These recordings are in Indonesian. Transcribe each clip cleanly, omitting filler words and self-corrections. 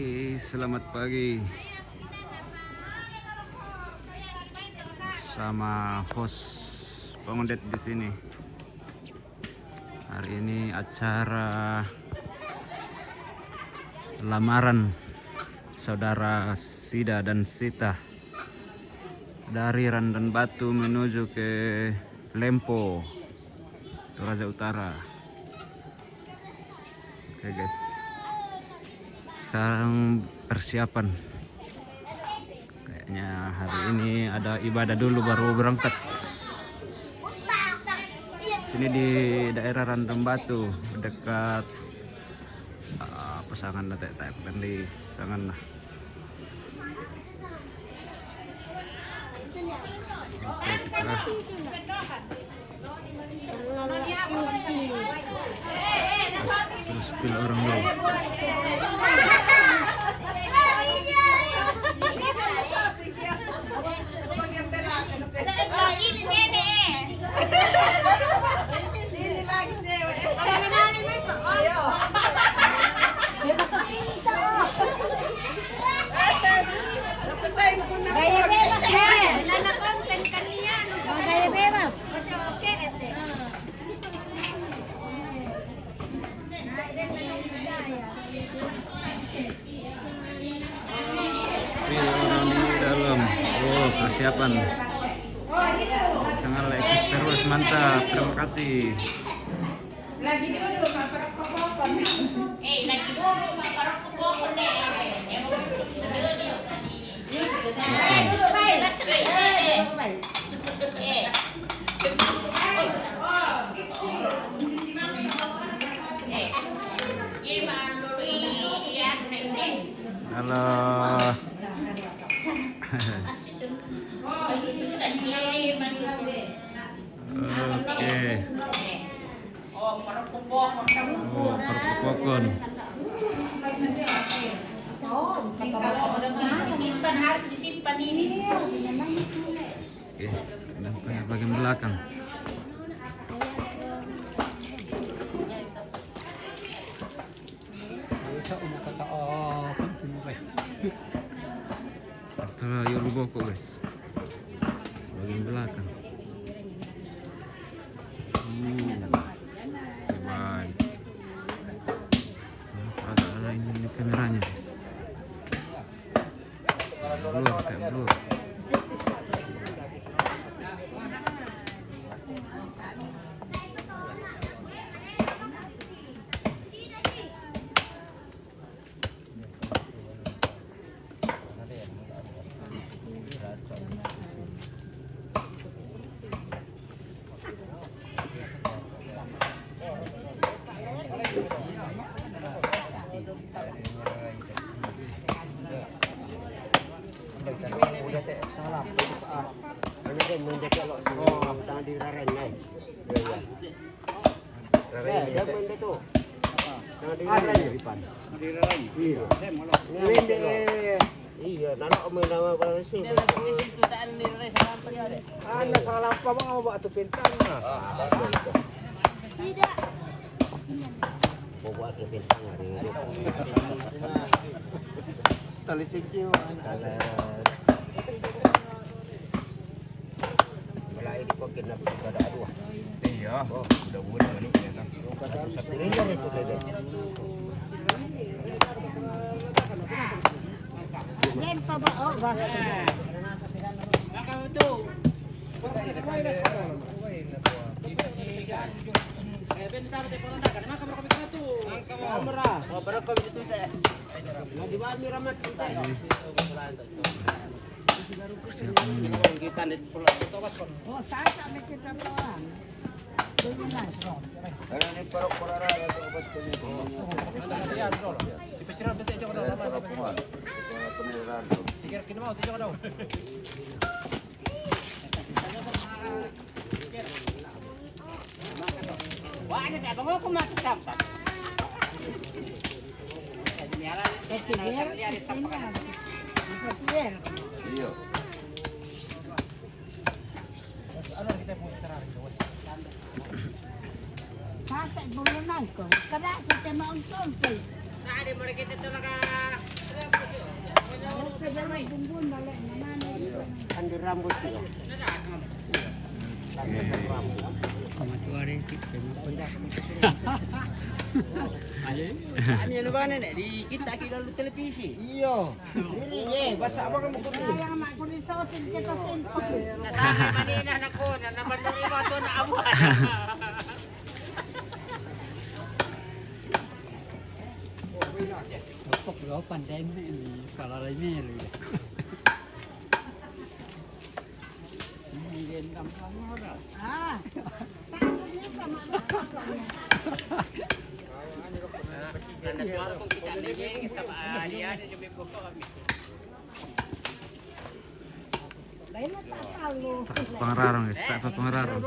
Oke, selamat pagi. Sama host pengundet di sini. Hari ini acara lamaran saudara Sida dan Sita dari Randan Batu menuju ke Lempo, Toraja Utara. Oke guys, sekarang persiapan. Kayaknya hari ini ada ibadah dulu baru berangkat. Sini di daerah Randan Batu, dekat pasangan bukan di pasangan lah. Oke, kita terus pilih orang dulu. Gaya bebas deh. Nana konten kalian. Gaya bebas. Pilih orang di dalam. Oh, persiapan. Jangan like terus, mantap. Terima kasih. Lagi dulu para popon. Lagi dulu para popon deh. Halo. Oke. Oh, perpopokon. Disimpan, harus disimpan ini. Oke, dan bagian belakang. Itulah Yoruboko guys, bagian belakang. Baik. Ada ini kameranya. Blur, kayak blur. Iya, nana omong nama balesi. Anda salah apa bang mau batu pintang? Tidak. Mau buat ke pintang hari ini. Tali sikio. Mulai dipakai nak ada dua. Iya, udah bulan ini kan. Satu miliar itu deh. Yan pa ba? Oh, ba? Oh, sasa may kita pa. Ini perok perara yang obat Iya. Sasa bulunan ko. Kada kita mauntung. Ada mereka itu lah Andi rambut dia. Kami ano ba na di kita lalu televisi. Iya. Ini basa apa kamu kudu. Nasabi manina na ko na naman nung iba to na abuhan. Pandai ni kalau lainnya lu. Ini gampang orang. Pengararong guys, tak pengararong.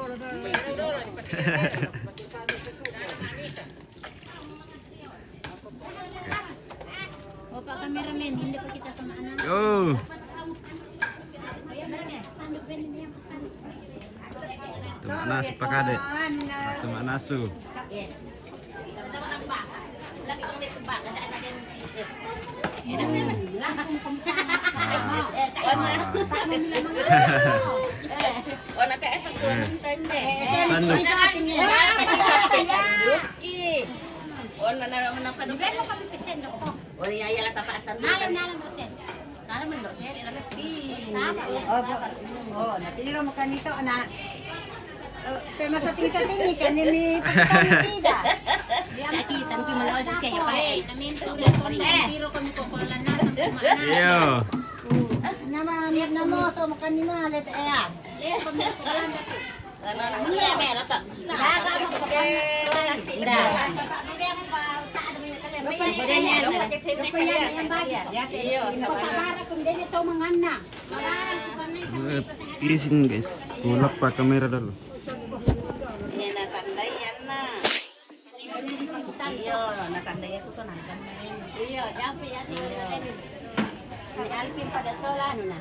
Bapak kameramen, hindi pa kita sama anak. Yo. Tumana si Pakade. Tumana su. Lagi kong may tuba, nadaan na din si Wala tayo pagkuhan ng tanda. Wala na naman ang panugan. Mo kami presendo ko. Wala yaya lang tapaasan mo. Nalang dosen. Kala man dosen, ilamit Sapa. Oh, natira mo kanito ana. Tema sa tita tingi kanimi pagkamisida. Nakita mo malawas siya pala eh. Naminto ko tiro kami ko kulan na sa kumana. Yo. Nama mo so makanina let aya. Ano na niya meron to. Irisin guys. Ulap pa kamera dulu. Yan natanda yan na. Iyo, natanda yan ito nandan na rin. Iyo, dapat yan. May alpin pa da sola, ano na?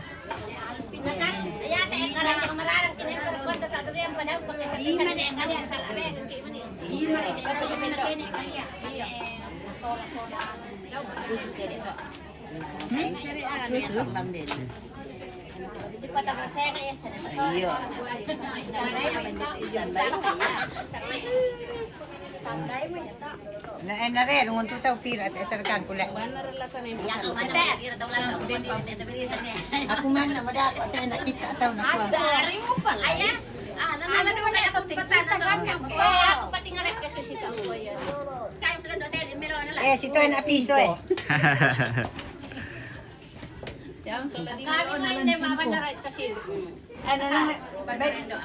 Alpin na ka? Kaya tayo karang yung mararang kinepar ko sa taturiyan pa daw pagkasa sa kalya sa labi. Hindi mo rin. Pagkasa na kalya. Iyo. Sola. Puso siya dito. Sari ano yan paglam din. Hindi pa tapos saya kaya sa iyo. Tanday mo ito. Na rin nung tutaw pira at esarkan kula. Yato man ta, ira daw lang ako din dito bilisan niya. Ako man na madako tayo nakita taw na ko. Dari mo pala. Aya. Ala naman kaya sa patan na kanya. Ako pati nga rin kasi sita ko yan. Kayo sa do sel, meron na lang. Sito na piso eh. Kami mo hindi mamandaray kasi. Ano lang,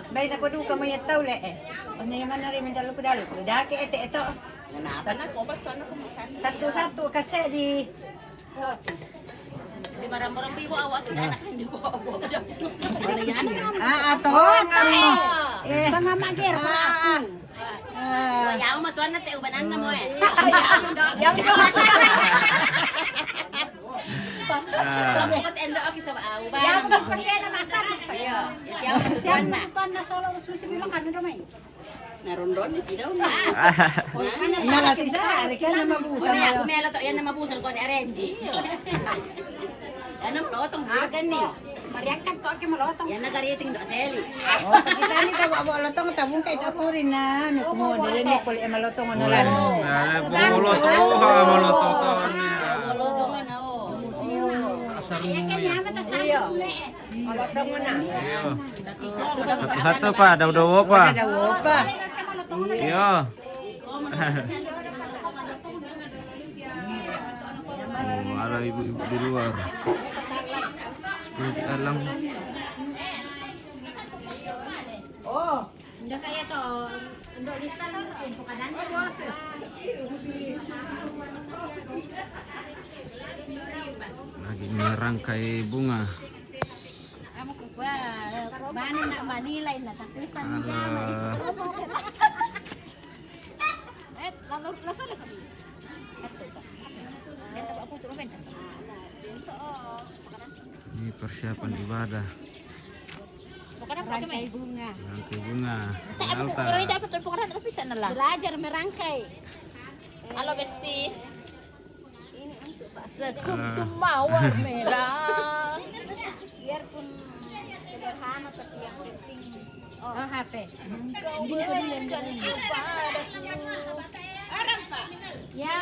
bay na ko duka mo yung tawle eh. Ano naman na rin yung dalo ko. Daki ito. Nanasan ako, basta na kumasan. Satu-satu kasi di. Di marang-marang bibo awa ito anak hindi ko awa. Wala yan. Ato. Mga magir para ako. Wala mo matuan na tayo banan na mo eh. Kapot endo ako sa baaw ba? Yaw ko pagkaya na masarap sa'yo. Siya ako sa na. Pan na solo susi bilang kan ramay. Narundon ni daw na. Nalasisa, ka na mabusa mo. Kumela to yan na mabusal ko ni Arenji. Ano plotong bugan ni. Mariakan to aki malotong. Yan nagariting do seli. Oh, kita ni tawa mo lotong tabong kay ako rin na. Ano ko mo dili ni kul malotong ano lan. Moloto ha, moloto to. Malotong na o. Ayan kanya mata sa kule. Malotong mo na. Satu-satu pa, daw-daw pa. Dawo pa. Yo. Ada ibu-ibu di luar. Seperti alam. Oh, ndak kaya to. Ndok lista to bukanan ko bos. Lagi merangkai bunga. Amo ko ba, mana nak manilay na tapusan niya. Lalu langsung lagi. Ini persiapan ibadah. Rangkai bunga. Rangkai bunga. Altar. Pero dapat to bukan ada bisa na lang. Belajar merangkai. Halo Besti. sekuntum mawar merah. Biarpun sederhana tapi yang penting. Oh, HP. Kau berikan kepadaku. Ya,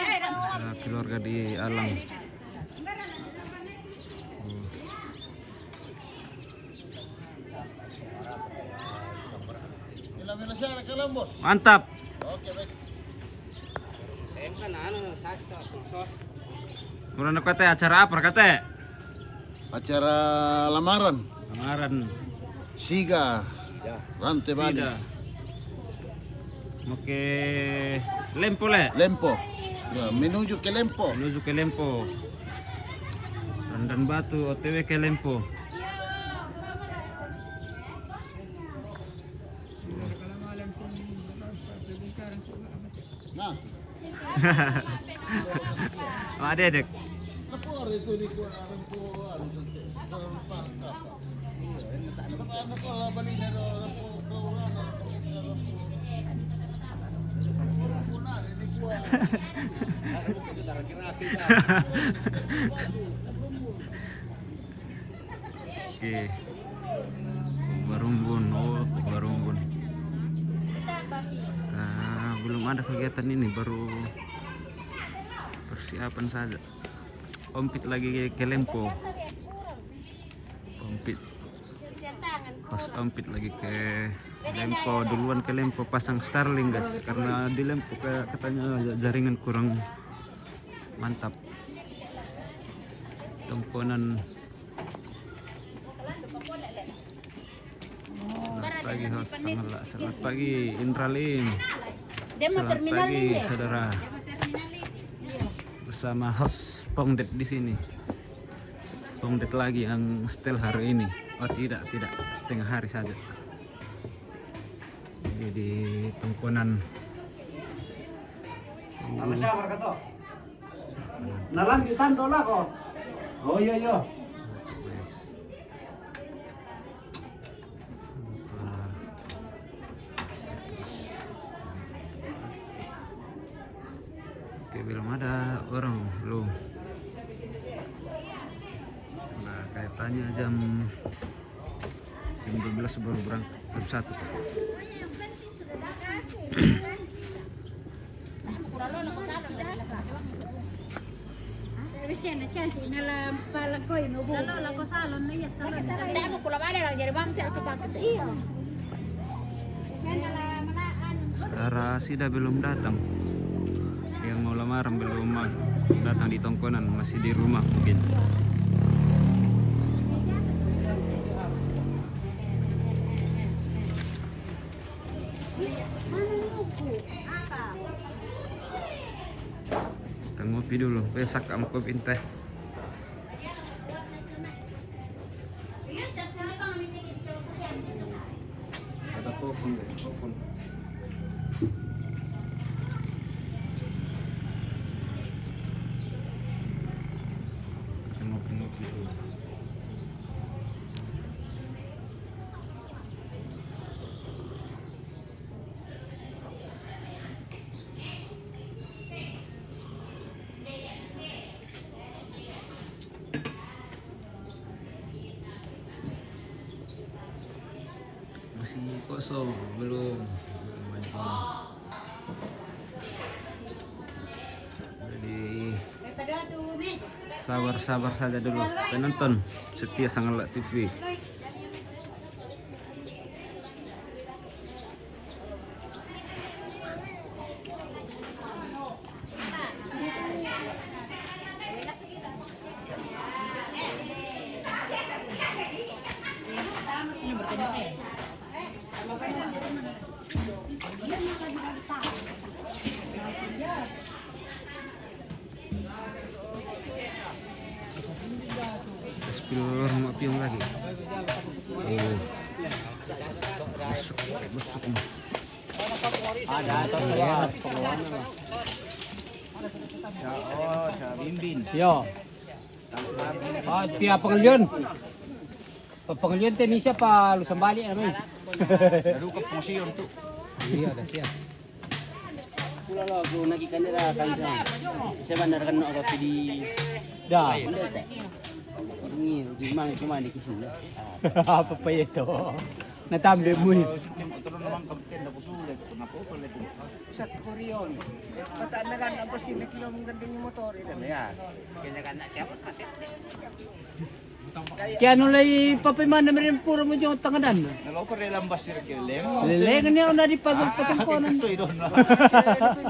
Keluarga di Alang. Mantap. Murana kate acara apa kate? Acara lamaran Lamaran Siga Rantai Bali Sida. Oke, Lempo le. Lempo ya, menuju ke Lempo. Menuju ke Lempo. Randan Batu OTW ke Lempo. Nah, Ada dek. Oke. Barumbun, oh Barumbun. Nah, belum ada kegiatan ini, baru persiapan saja. Ompit lagi ke Lempo. Ompit. Pas ompit lagi ke Lempo, duluan ke Lempo pasang Starlink guys, karena di Lempo katanya jaringan kurang mantap. Temponan. Selamat pagi host, selamat pagi Indralim. Selamat pagi saudara. Bersama host Pongdet di sini. Pongdet lagi yang setel hari ini. Oh tidak, setengah hari saja. Jadi di Tongkonan. Sama-sama kata. Nalang kita tolak kok. Oh iya. Oke, belum ada orang, belum. Nah, kaitannya jam 12 baru berangkat, jam 1. Bisa na cantik na palangkoy mo bu. Lalo ko salon na yes salon. Tapi ako pula bale lang jadi bang aku pakai. Iya. Saudara Sida belum datang. Yang mau lamaran belum datang di Tongkonan, masih di rumah mungkin. Kita ngopi dulu, besok kamu kopi teh. Ada popon. Ngopi dulu. Masih kosong, belum banyak orang. Jadi sabar saja dulu penonton setia Sangalak TV. Spill rumah piung lagi. Oh. Busuk. Ada atau saya pengeluaran lah. Oh, Bimbin. Yo. Tiap pengajian. Pengajian tenisnya pa lusang balik namin. Baru ke museum tuh. Iya, udah siap. pula lo aku nak ikan dia kan saya bandar kan nak roti di dah ini cuma di kisu apa pa ito natambe mo Sa Koreon. Pataan na gan ang posible kilo mong ganding yung motor ito. ya kanya kan nak siapa kaya ano lay papiman na rin puro mo yung tanganan Naloko rin lang ba sir kileng? lelegan niya na di pagpatang ko nan So idon na.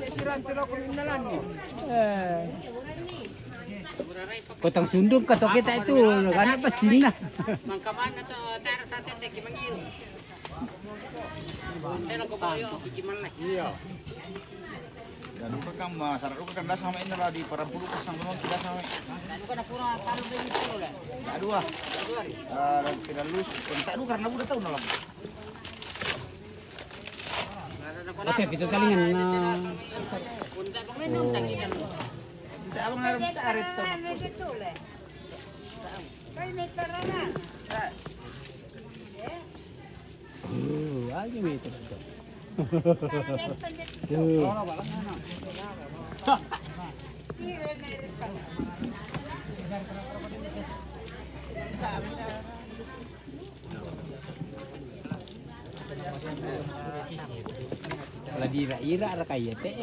Siran pero ko nalan ni. Kotang sundong kato kita itu kana pasin na Mangkaman na to, tara sa atin, di kimangil. Pero ko ba yung kikiman na? iya Ganun ka kang masarap ka kang dasama ina di para puluh ka sang gunung tidak sama. Ano ka na puro talo ba yung silo lang? Dua. Tidak lulus. Tak dulu karena udah tahu nalam. oke pito talingan na Punta ko minum, tagigan mo. Tidak abang harap tarik to. aja itu Lah dira-ira ra kaya teh.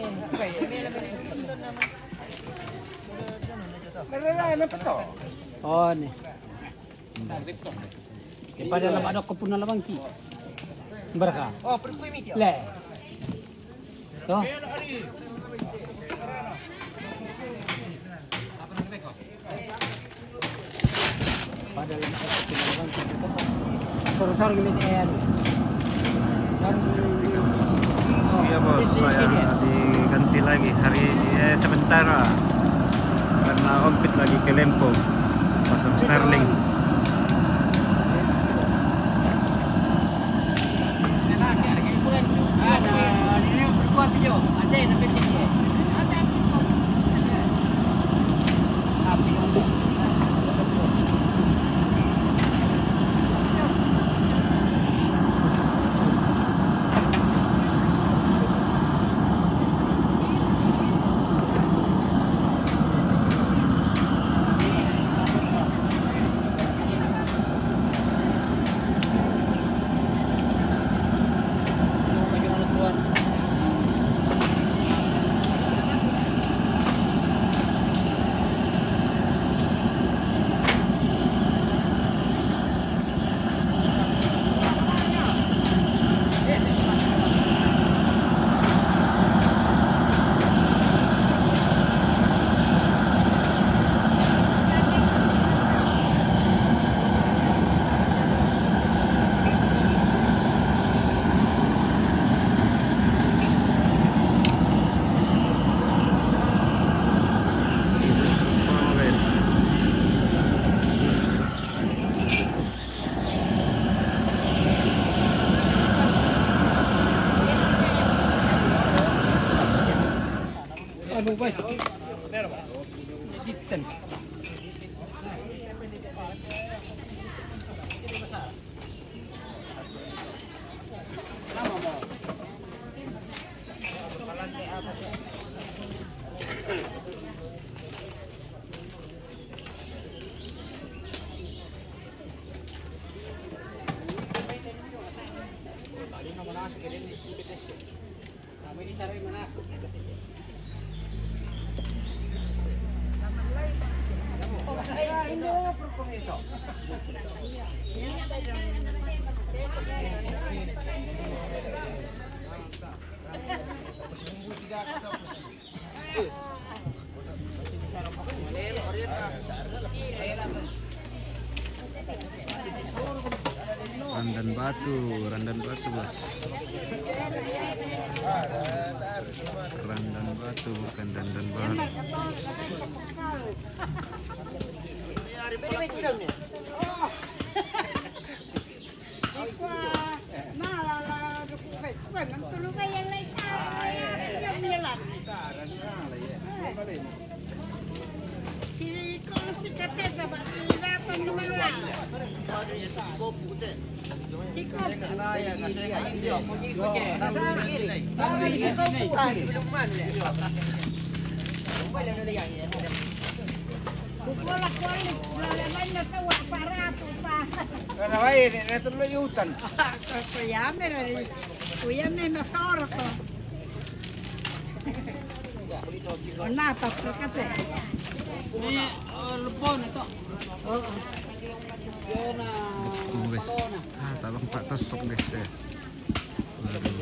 Nalala pa to. Oh nih. Pada lam ada ko puna lamang ki. Berka. Oh, pergi media. Le. To. Pada lam ada ko puna lamang ki. Soror gini air. Iya bos, saya diganti lagi hari sebentar karena ompit lagi ke Lempo pasang Starling. Ano ba? Editan. Randan batu bos. Randan batu bukan dandan baru. Karena baik, ini terlalu hutan. Kuyame masorko. Onapa prokate. Ini lepon itu. Guys. Tabang Pak tusuk guys ya. Waduh.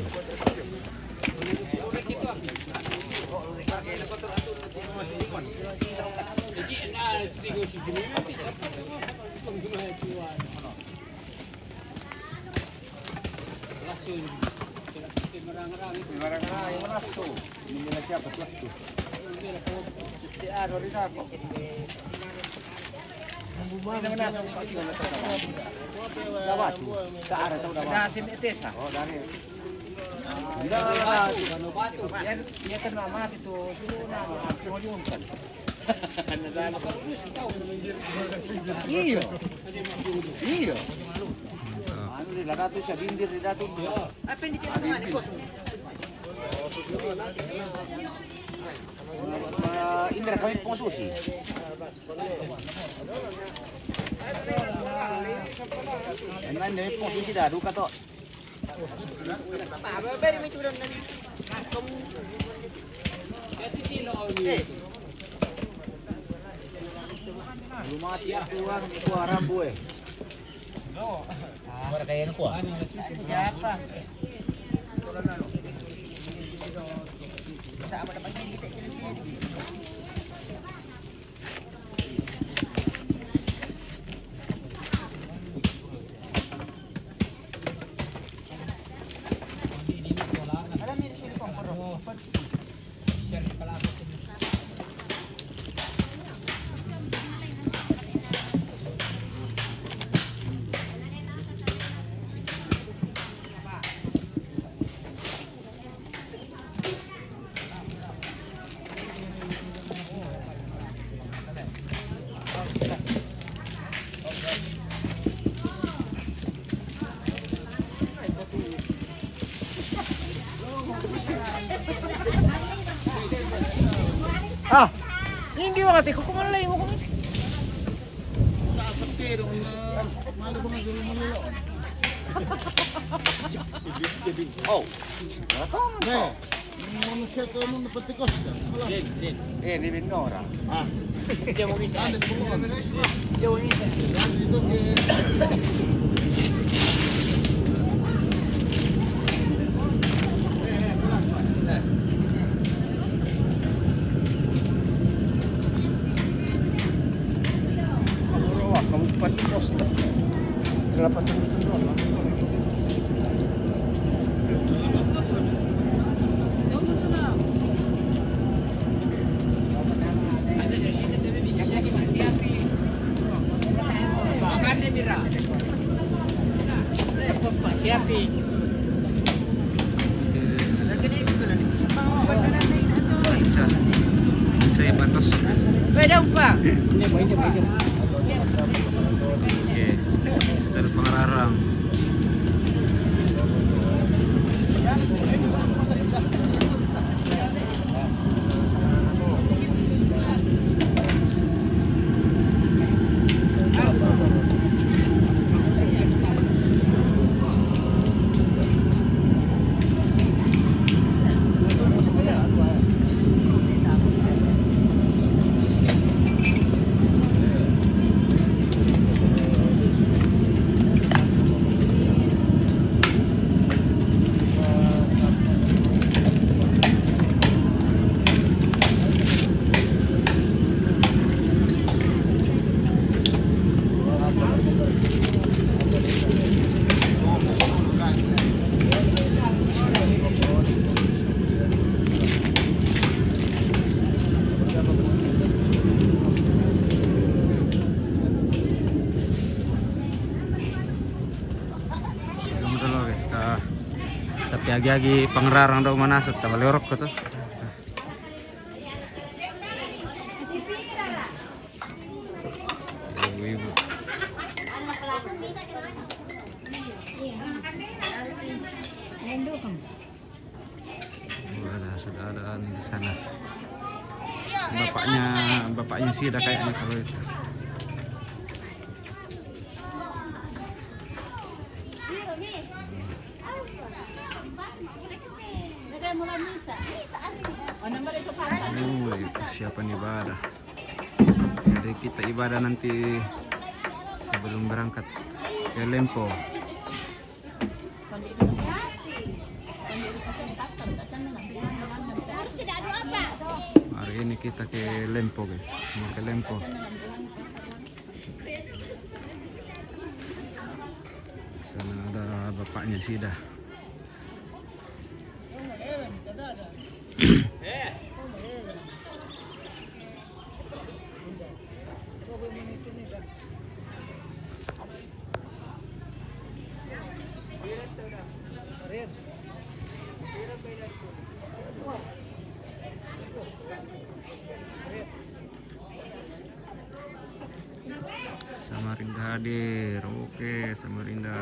Iya. Iya. Anu di datu siya bindir di datu. Apa yang ditilang ko? Indra kami pong susi. Ang lain pong susi dadu ka to. Beri may turun na. Lumati ako ang kuwaran buhay. Mara kayo na kuha. Siapa? Ah, hindi mo kati ko kumalay mo kung oh, Ne, manusia ka mo napatikos ka. di Binora. Ah, Dia mau bisa. ande mo ko. Dia mau bisa. Ito ke Kabupaten Costa. 8 doon. Isa yung batas. Pwede pa. Oke, style pengerarang. Tapi agi-agi pengerarang daw manasot, tabalorok ko to. Ibu-ibu. Sudah ada di sana. Bapaknya sih udah kayaknya kalau itu. Persiapan ibadah. Jadi kita ibadah nanti sebelum berangkat ke Lempo. Hari ini kita ke Lempo guys, mau ke Lempo. Sana ada bapaknya Sida. Samarinda hadir, oke Samarinda.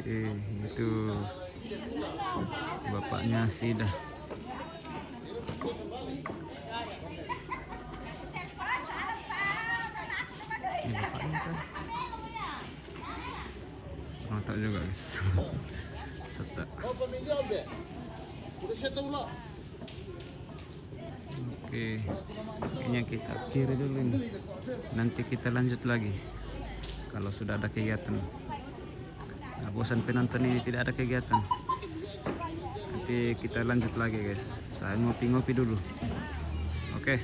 Oke, itu bapaknya Sida. Ini bapaknya kan? Oh, tak juga guys. Serta. Oke, kayaknya kita akhiri dulu ini. Nanti kita lanjut lagi kalau sudah ada kegiatan. Nah, bosan penonton ini tidak ada kegiatan. Nanti kita lanjut lagi guys. Saya ngopi-ngopi dulu. Oke.